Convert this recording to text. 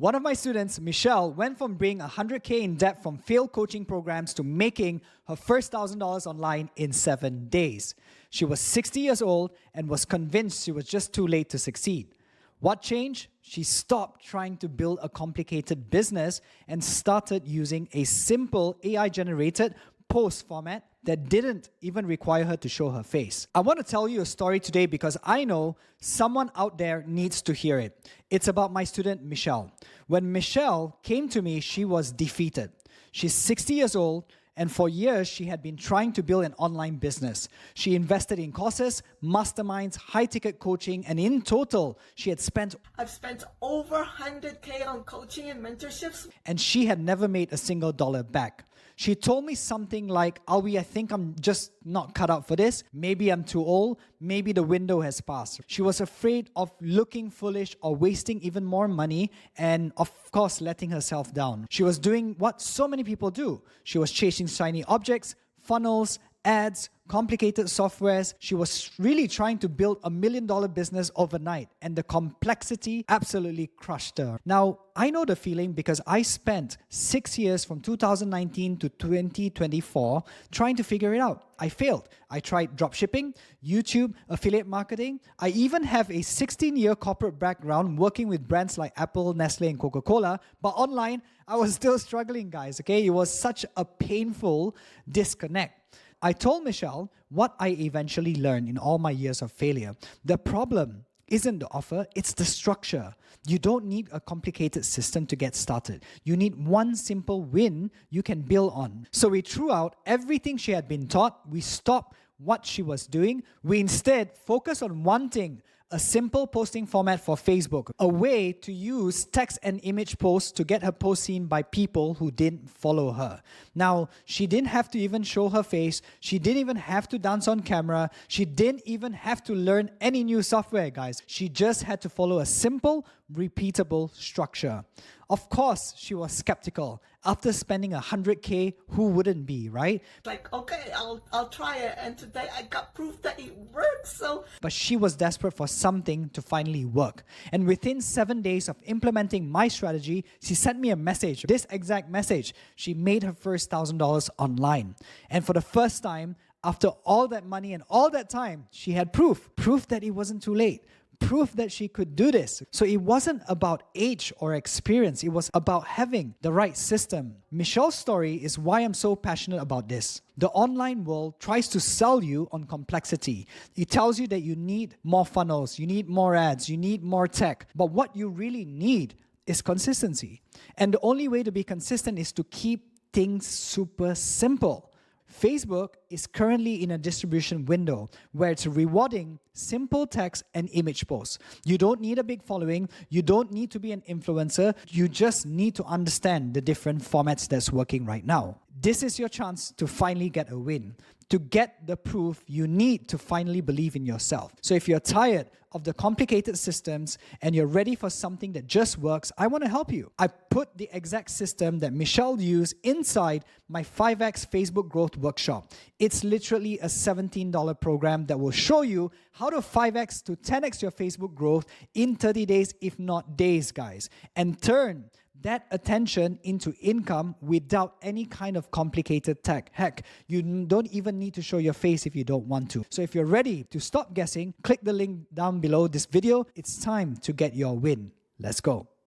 One of my students, Michelle, went from being 100K in debt from failed coaching programs to making her first $1,000 online in 7 days. She was 60 years old and was convinced she was just too late to succeed. What changed? She stopped trying to build a complicated business and started using a simple AI-generated post format that didn't even require her to show her face. I want to tell you a story today because I know someone out there needs to hear it. It's about my student, Michelle. When Michelle came to me, she was defeated. She's 60 years old, and for years, she had been trying to build an online business. She invested in courses, masterminds, high-ticket coaching, and in total, I've spent over 100K on coaching and mentorships. And she had never made a single dollar back. She told me something like, Alwi, I think I'm just not cut out for this. Maybe I'm too old. Maybe the window has passed. She was afraid of looking foolish or wasting even more money and, of course, letting herself down. She was doing what so many people do. She was chasing shiny objects, funnels, ads, complicated softwares. She was really trying to build $1 million business overnight, and the complexity absolutely crushed her. Now, I know the feeling because I spent 6 years from 2019 to 2024 trying to figure it out. I failed. I tried dropshipping, YouTube, affiliate marketing. I even have a 16-year corporate background working with brands like Apple, Nestle, and Coca-Cola, but online, I was still struggling, guys, okay? It was such a painful disconnect. I told Michelle what I eventually learned in all my years of failure. The problem isn't the offer, it's the structure. You don't need a complicated system to get started. You need one simple win you can build on. So we threw out everything she had been taught. We stopped what she was doing. We instead focused on one thing: a simple posting format for Facebook, a way to use text and image posts to get her post seen by people who didn't follow her. Now, she didn't have to even show her face. She didn't even have to dance on camera. She didn't even have to learn any new software, guys. She just had to follow a simple, repeatable structure. Of course, she was skeptical. After spending 100K, who wouldn't be, right? Like, okay, I'll try it. And today I got proof that it works. But she was desperate for something to finally work. And within 7 days of implementing my strategy, she sent me a message, this exact message. She made her first $1,000 online. And for the first time, after all that money and all that time, she had proof that it wasn't too late. Proof that she could do this. So it wasn't about age or experience. It was about having the right system. Michelle's story is why I'm so passionate about this. The online world tries to sell you on complexity. It tells you that you need more funnels, you need more ads, you need more tech. But what you really need is consistency. And the only way to be consistent is to keep things super simple. Facebook is currently in a distribution window where it's rewarding simple text and image posts. You don't need a big following. You don't need to be an influencer. You just need to understand the different formats that's working right now. This is your chance to finally get a win. To get the proof, you need to finally believe in yourself. So if you're tired of the complicated systems and you're ready for something that just works, I want to help you. I put the exact system that Michelle used inside my 5x Facebook Growth Workshop. It's literally a $17 program that will show you how to 5x to 10x your Facebook growth in 30 days, if not days, guys, and turn that attention into income without any kind of complicated tech. Heck, you don't even need to show your face if you don't want to. So if you're ready to stop guessing, click the link down below this video. It's time to get your win. Let's go.